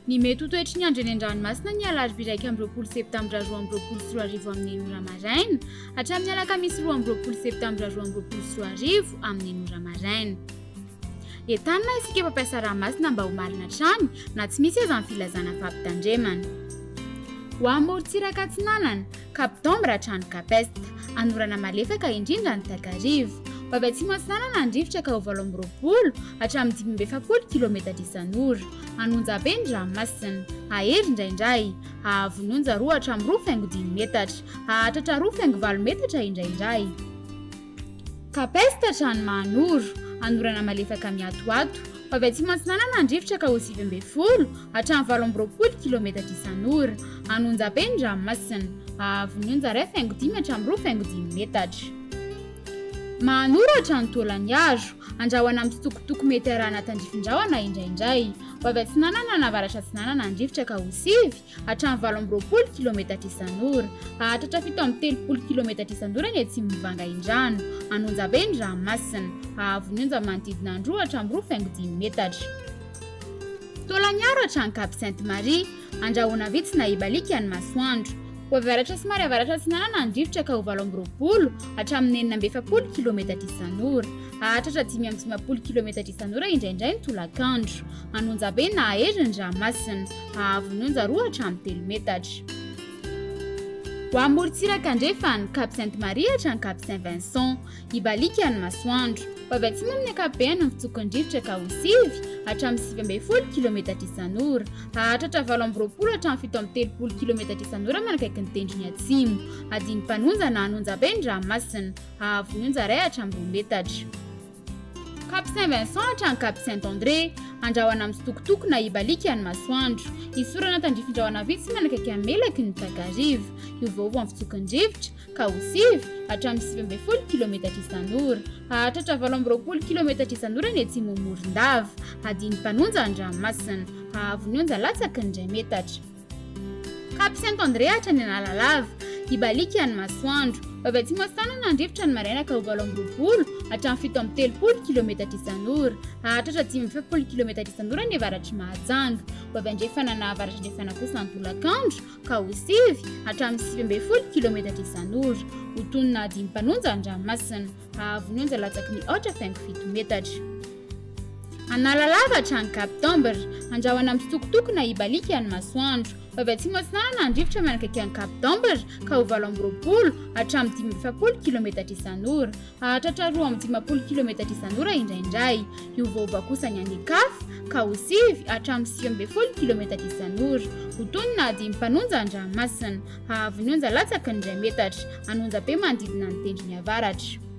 Ny mety ho toetry ny andro eny an-dranomasina ny alarobia 1 septambra 2024 amin'ny 9 maraina hatramin'ny alakamisy 12 septambra 2024 amin'ny 9 maraina. Entanina isika mpampiasa ranomasina mba ho malina hatrany na tsy misy aza ny filazana fampitandremana. Ho amin'ny morontsiraka atsinanana, Kapitambra hatrany Kapesta, anorana malefaka indrindra ny takarivo. Vavatsimo atsinanana andrivotra ka ho 20 hatramin'ny 70 kilometatra isan'ora. Anonjabe ny ranomasina, ahery indraindray, ahavononja 2 hatramin'ny 2.5 metatra, ahatratra 2.5 metatra indraindray. Kapesta hatrany Mahanoro, anorana malefaka miatoato. Vavatsimo atsinanana andrivotra ka ho 70 hatramin'ny 80 kilometatra isan'ora. Anonjabe ny ranomasina, ahavononja 2.5 hatramin'ny 2.5 metatra. Mahanoro hatrany Tolaniaro, andrahoana amin'ny tsitokotoko mety arahana tandrifin-drahona indraindray. Vavatsinanana navaratra atsinanana andrivotra ka ho 7 hatramin'ny 80 kilometatra isan'ora. Ahatratra 70 kilometatra isan'ora ny atsimo mivanga indrano. Anonjabe ny ranomasina, ahavononja manodidina 2 hatramin'ny 2.5 metatra. Tolaniaro hatrany Cap Sainte Marie, andrahoana vitsy na ibalika ny masoandro. Avaratra somary avaratra atsinanana andrivotra ka ho 80 hatramin'ny 70 kilometatra isan'ora. Ahatratra 590 kilometatra isan'ora indraindray ny tolakandro. Anonjabe na ahery ny ranomasina, ahavononja 2 hatramin'ny 3 metatra. Ho amin'ny morontsiraka andrefana, Cap Sainte Marie hatrany Cap Saint Vincent, ibalika ny masoandro. Vavatsimo amin'ny ankapobeny ny fitsokon-drivotra ka ho 7 hatramin'ny 70 kilometatra isan'ora. Ahatratra 80 hatramin'ny 70 kilometatra isan'ora manakaiky ny tendrony atsimo. Adiny mpanonja na anonjabe ny ranomasina, ahavononja 2 hatramin'ny 2 metatra. Cap Saint Vincent hatrany Cap Saint André, andrahoana amin'ny tsitokotoko na ibalika ny masoandro. Isorana tandrifin-drahona vitsy manakaiky amin'ny melaky ny takarivo. Iovaova amin'ny fitsokon-drivotra ka ho 7 hatramin'ny 70 kilometatra isan'ora. Ahatratra 80 kilometatra isan'ora ny atsimo Morondava. Adiny mpanonja ny ranomasina, ahavononja latsaky ny 2 metatra. Cap Saint André hatrany Analalava, ibalika ny masoandro. Vavatsimo atsinanana andrivotra ny maraina ka ho 80 hatramin'ny 70 kilometatra isan'ora. Ahatratra 70 kilometatra isan'ora ny avaratry Mahajanga. Vavandrefana na avaratry ndrefana kosa ny tolakandro ka ho 7 hatramin'ny 70 kilometatra isan'ora. Ho tonona adiny mpanonja ny ranomasina, ahavononja latsaky ny 8.7 metatra. Analalava hatrany Kapitambra, andrahoana amin'ny tsitokotoko na ibalika ny masoandro. Vavatsimo atsinanana andrivotra manakaiky any Kapitambra ka ho 80 hatramin'ny 70 kilometatra isan'ora. Ahatratra 2.10 kilometatra isan'ora indraindray. Iovaova kosa ny Anikafa ka ho 7 hatramin'ny 70 kilometatra isan'ora. Ho tonona adiny mpanonja ny ranomasina, ahavononja latsaky ny 2 metatra. Anonjabe manodidina ny tendrony avaratra.